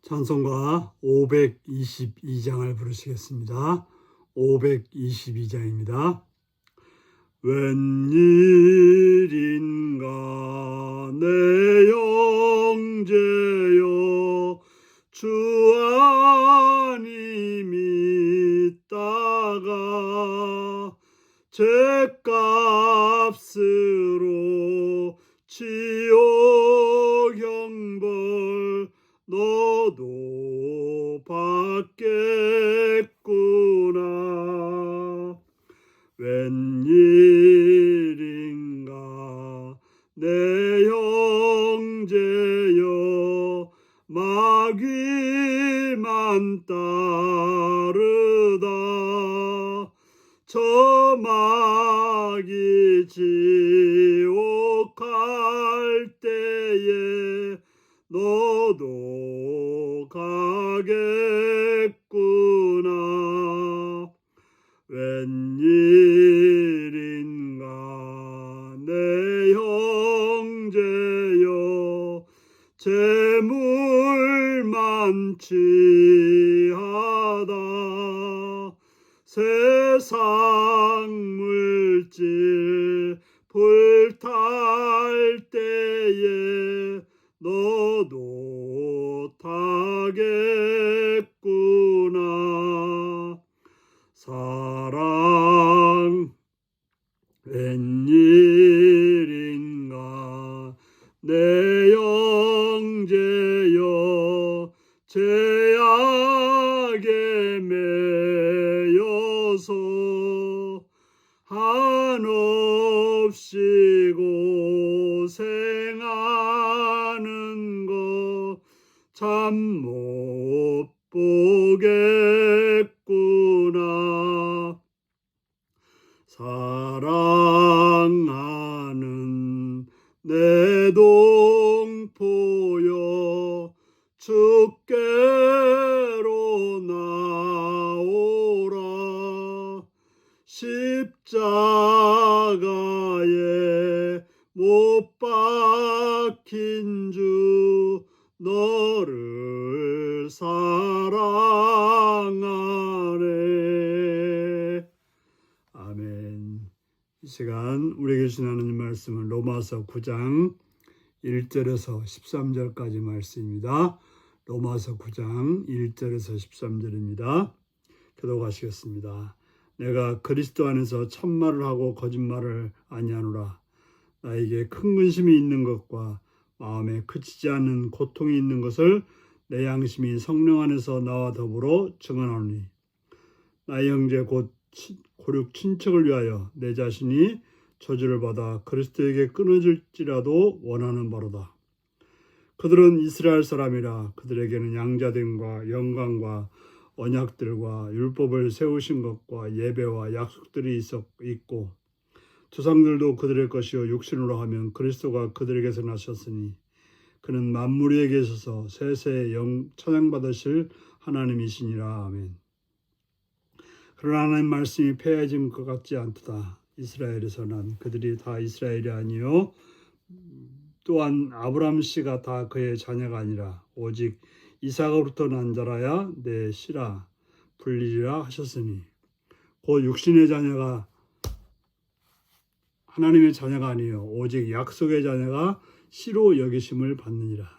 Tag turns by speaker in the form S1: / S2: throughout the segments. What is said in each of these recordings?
S1: 찬송가 522장을 부르시겠습니다. 522장입니다. 웬일인가 내 형제여 주 안이 믿다가 죄값으로 지옥 형벌 너도 받겠구나. 웬일인가 내 형제여 마귀만 따르다 저 마귀 지옥 갈 때에 너도 가겠구나. 웬일인가 내 형제여 재물만 취하다 세상 물질 불탈 때에 너도 타겠구나. 사랑 웬일인가 내 형제여 죄악에 매여서 한없이 고생하는 것 참 못 보겠구나. 사랑하는 내 동포여 주께로 나오라. 십자가에 못 박힌 주 너를 사랑하네. 아멘. 이 시간 우리에게 주신 하나님 말씀은 로마서 9장 1절에서 13절까지 말씀입니다. 로마서 9장 1절에서 13절입니다. 기도하시겠습니다. 내가 그리스도 안에서 참말을 하고 거짓말을 아니하노라. 나에게 큰 근심이 있는 것과 마음에 그치지 않는 고통이 있는 것을 내 양심이 성령 안에서 나와 더불어 증언하노니 나의 형제 곧 고륙 친척을 위하여 내 자신이 저주를 받아 그리스도에게 끊어질지라도 원하는 바로다. 그들은 이스라엘 사람이라 그들에게는 양자됨과 영광과 언약들과 율법을 세우신 것과 예배와 약속들이 있고 조상들도 그들의 것이요 육신으로 하면 그리스도가 그들에게서 나셨으니 그는 만물 위에 계셔서 세세에 찬양받으실 하나님이시니라. 아멘. 그러나 하나님 말씀이 폐해진 것 같지 않도다. 이스라엘에서 난 그들이 다 이스라엘이 아니요 또한 아브라함 씨가 다 그의 자녀가 아니라 오직 이삭으로부터 난 자라야 내 씨라 불리리라 하셨으니 곧 육신의 자녀가 하나님의 자녀가 아니요 오직 약속의 자녀가 씨로 여기심을 받느니라.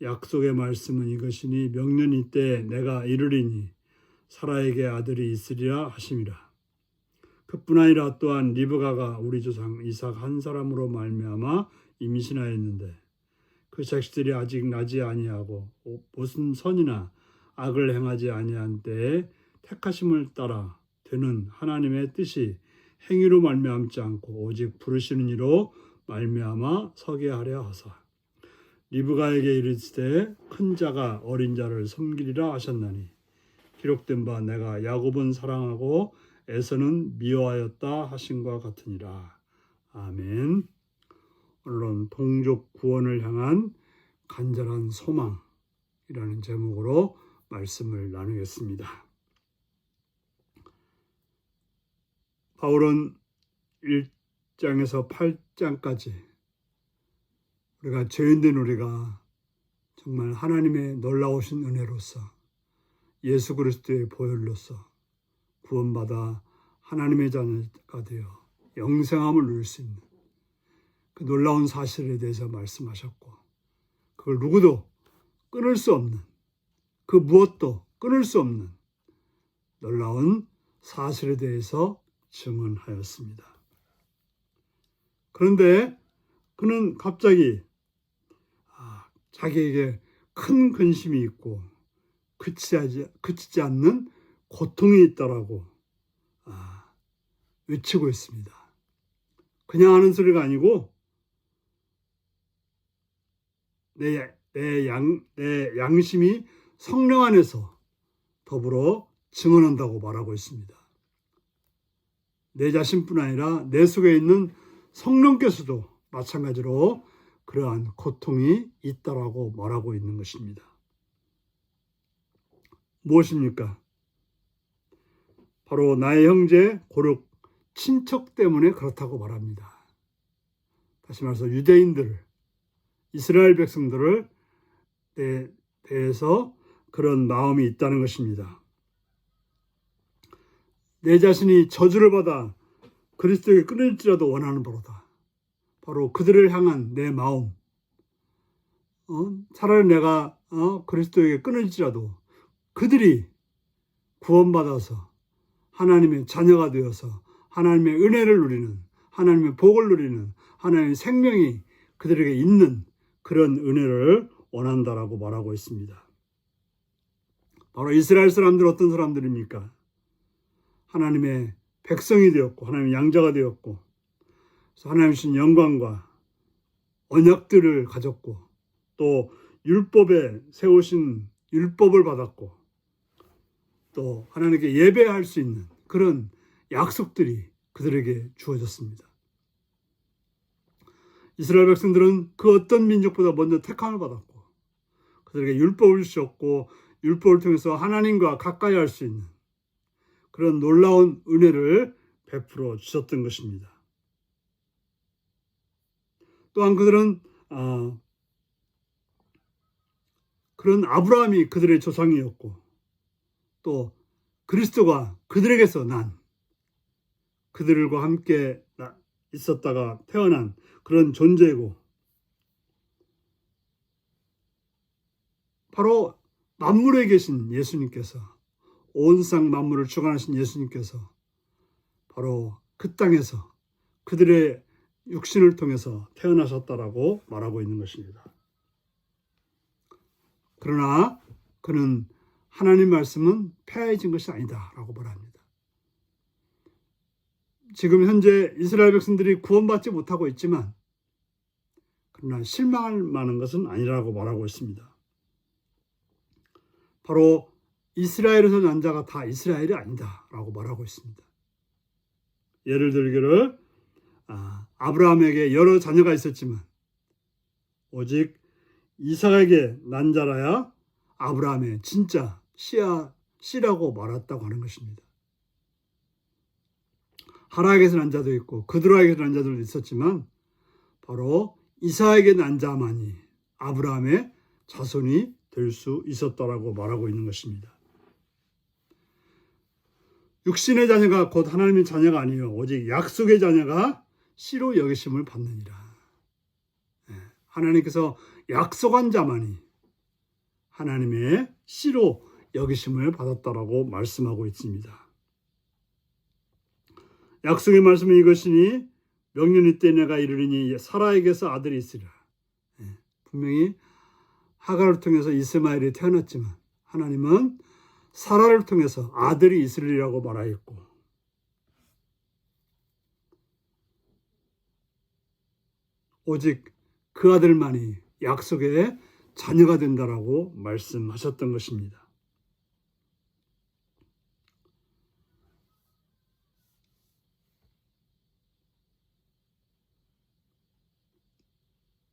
S1: 약속의 말씀은 이것이니 명년이 때에 내가 이르리니 사라에게 아들이 있으리라 하심이라. 그뿐 아니라 또한 리브가가 우리 조상 이삭 한 사람으로 말미암아 임신하였는데 그 자식들이 아직 나지 아니하고 무슨 선이나 악을 행하지 아니한 때에 택하심을 따라 되는 하나님의 뜻이 행위로 말미암지 않고 오직 부르시는 이로 말미암아 서게 하려 하사 리브가에게 이르시되 큰 자가 어린 자를 섬기리라 하셨나니 기록된 바 내가 야곱은 사랑하고 에서는 미워하였다 하신과 같으니라. 아멘. 오늘은 동족 구원을 향한 간절한 소망이라는 제목으로 말씀을 나누겠습니다. 바울은 1장에서 8장까지 우리가 죄인된 우리가 정말 하나님의 놀라우신 은혜로서 예수 그리스도의 보혈로서 구원받아 하나님의 자녀가 되어 영생함을 누릴 수 있는 그 놀라운 사실에 대해서 말씀하셨고, 그걸 누구도 끊을 수 없는, 그 무엇도 끊을 수 없는 놀라운 사실에 대해서 증언하였습니다. 그런데 그는 갑자기 자기에게 큰 근심이 있고 그치지 않는 고통이 있다라고 외치고 있습니다. 그냥 하는 소리가 아니고 내 양심이 성령 안에서 더불어 증언한다고 말하고 있습니다. 내 자신뿐 아니라 내 속에 있는 성령께서도 마찬가지로 그러한 고통이 있다라고 말하고 있는 것입니다. 무엇입니까? 바로 나의 형제 고륙 친척 때문에 그렇다고 말합니다. 다시 말해서 유대인들, 이스라엘 백성들을 대해서 그런 마음이 있다는 것입니다. 내 자신이 저주를 받아 그리스도에게 끊을지라도 원하는 바로다. 바로 그들을 향한 내 마음. 차라리 내가 그리스도에게 끊을지라도 그들이 구원받아서 하나님의 자녀가 되어서 하나님의 은혜를 누리는, 하나님의 복을 누리는, 하나님의 생명이 그들에게 있는 그런 은혜를 원한다라고 말하고 있습니다. 바로 이스라엘 사람들 어떤 사람들입니까? 하나님의 백성이 되었고 하나님의 양자가 되었고 하나님 주신 영광과 언약들을 가졌고 또 율법에 세우신 율법을 받았고 또 하나님께 예배할 수 있는 그런 약속들이 그들에게 주어졌습니다. 이스라엘 백성들은 그 어떤 민족보다 먼저 택함을 받았고 그들에게 율법을 주셨고 율법을 통해서 하나님과 가까이 할 수 있는 그런 놀라운 은혜를 베풀어 주셨던 것입니다. 또한 그들은 그런 아브라함이 그들의 조상이었고 또 그리스도가 그들에게서 난 그들과 함께 있었다가 태어난 그런 존재고 바로 만물에 계신 예수님께서 온 세상 만물을 주관하신 예수님께서 바로 그 땅에서 그들의 육신을 통해서 태어나셨다라고 말하고 있는 것입니다. 그러나 그는 하나님 말씀은 폐해진 것이 아니다라고 말합니다. 지금 현재 이스라엘 백성들이 구원받지 못하고 있지만 그러나 실망할 만한 것은 아니라고 말하고 있습니다. 바로 이스라엘에서 난 자가 다 이스라엘이 아니다라고 말하고 있습니다. 예를 들기를 아브라함에게 여러 자녀가 있었지만 오직 이삭에게 난 자라야 아브라함의 진짜 씨라고 말했다고 하는 것입니다. 하락에서 난 자도 있고 그드라에게서 난 자들도 있었지만 바로 이삭에게 난 자만이 아브라함의 자손이 될 수 있었다라고 말하고 있는 것입니다. 육신의 자녀가 곧 하나님의 자녀가 아니요 오직 약속의 자녀가 씨로 여기심을 받느니라. 하나님께서 약속한 자만이 하나님의 씨로 여기심을 받았다라고 말씀하고 있습니다. 약속의 말씀은 이것이니 명년이 때 내가 이르리니 사라에게서 아들이 있으리라. 분명히 하갈을 통해서 이스마엘이 태어났지만 하나님은 사라를 통해서 아들이 있으리라고 말하였고 오직 그 아들만이 약속의 자녀가 된다라고 말씀하셨던 것입니다.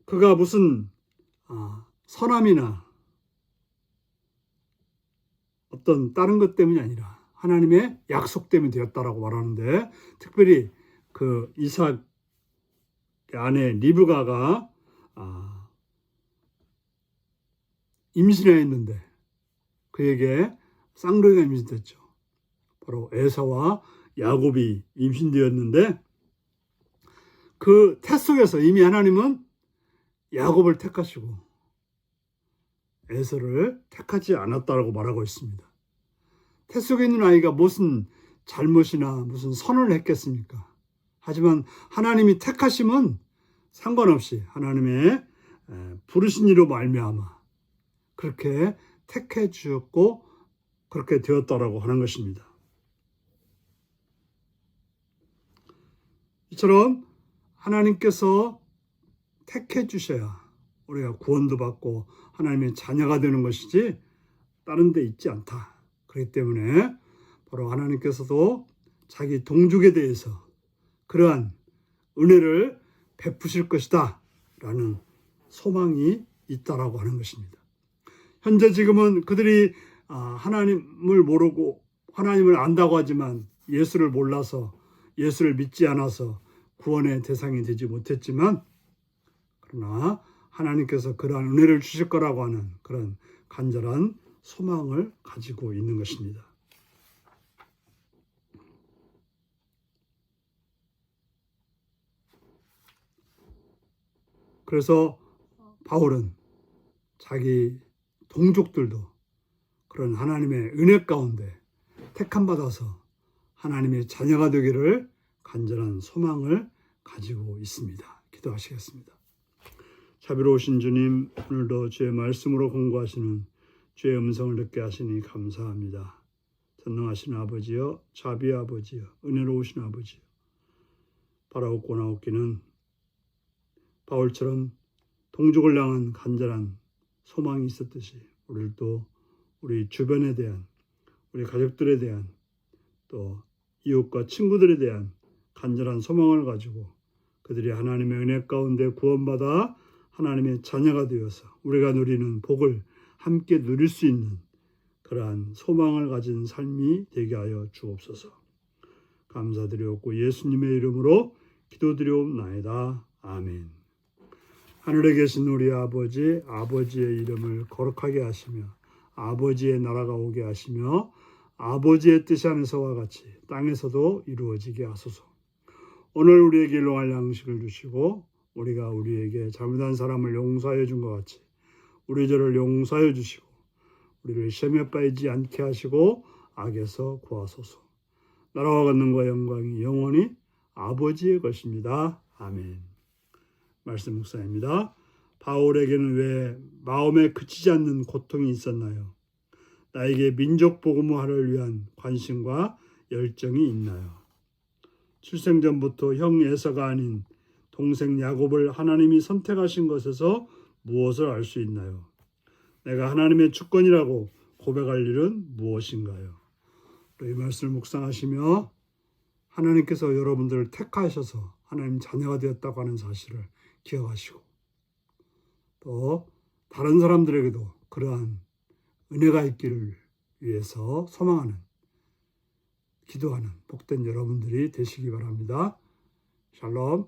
S1: 그가 무슨 선함이나 어떤 다른 것 때문이 아니라 하나님의 약속 때문에 되었다라고 말하는데 특별히 그 이삭의 아내 리브가가 임신했는데 그에게 쌍둥이가 임신됐죠. 바로 에사와 야곱이 임신되었는데 그 태 속에서 이미 하나님은 야곱을 택하시고 에서를 택하지 않았다고 말하고 있습니다. 태 속에 있는 아이가 무슨 잘못이나 무슨 선을 했겠습니까? 하지만 하나님이 택하심은 상관없이 하나님의 부르신 이로 말미암아 그렇게 택해 주었고 그렇게 되었다라고 하는 것입니다. 이처럼 하나님께서 택해 주셔야 우리가 구원도 받고 하나님의 자녀가 되는 것이지 다른 데 있지 않다. 그렇기 때문에 바로 하나님께서도 자기 동족에 대해서 그러한 은혜를 베푸실 것이다 라는 소망이 있다라고 하는 것입니다. 현재 지금은 그들이 하나님을 모르고 하나님을 안다고 하지만 예수를 몰라서 예수를 믿지 않아서 구원의 대상이 되지 못했지만 그러나 하나님께서 그러한 은혜를 주실 거라고 하는 그런 간절한 소망을 가지고 있는 것입니다. 그래서 바울은 자기 동족들도 그런 하나님의 은혜 가운데 택함 받아서 하나님의 자녀가 되기를 간절한 소망을 가지고 있습니다. 기도하시겠습니다. 자비로우신 주님, 오늘도 주의 말씀으로 공부하시는 주의 음성을 듣게 하시니 감사합니다. 전능하신 아버지여, 자비의 아버지여, 은혜로우신 아버지여, 바라옵고 나옵기는 바울처럼 동족을 향한 간절한 소망이 있었듯이 우리도 우리 주변에 대한, 우리 가족들에 대한, 또 이웃과 친구들에 대한 간절한 소망을 가지고 그들이 하나님의 은혜 가운데 구원받아 하나님의 자녀가 되어서 우리가 누리는 복을 함께 누릴 수 있는 그러한 소망을 가진 삶이 되게 하여 주옵소서. 감사드리옵고 예수님의 이름으로 기도드리옵나이다. 아멘. 하늘에 계신 우리 아버지, 아버지의 이름을 거룩하게 하시며 아버지의 나라가 오게 하시며 아버지의 뜻이 하늘에서와 같이 땅에서도 이루어지게 하소서. 오늘 우리에게 일용할 양식을 주시고 우리가 우리에게 잘못한 사람을 용서하여 준 것 같이 우리 죄를 용서하여 주시고 우리를 시험에 빠지지 않게 하시고 악에서 구하소서. 나라와 권능과 영광이 영원히 아버지의 것입니다. 아멘. 말씀 묵상입니다. 바울에게는 왜 마음에 그치지 않는 고통이 있었나요? 나에게 민족 복음화를 위한 관심과 열정이 있나요? 출생 전부터 형 에서가 아닌 동생 야곱을 하나님이 선택하신 것에서 무엇을 알 수 있나요? 내가 하나님의 주권이라고 고백할 일은 무엇인가요? 이 말씀을 묵상하시며 하나님께서 여러분들을 택하셔서 하나님 자녀가 되었다고 하는 사실을 기억하시고 또 다른 사람들에게도 그러한 은혜가 있기를 위해서 소망하는 기도하는 복된 여러분들이 되시기 바랍니다. 샬롬.